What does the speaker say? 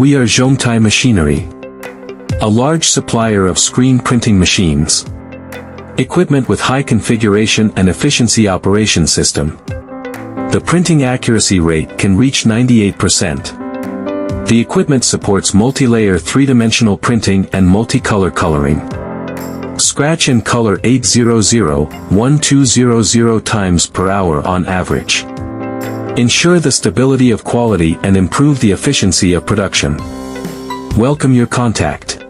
We are Zotye Machinery, a large supplier of screen printing machines. Equipment with high configuration and efficiency operation system. The printing accuracy rate can reach 98%. The equipment supports multi-layer three-dimensional printing and multicolor coloring. Scratch and color 800-1200 times per hour on average. Ensure the stability of quality and improve the efficiency of production. Welcome your contact.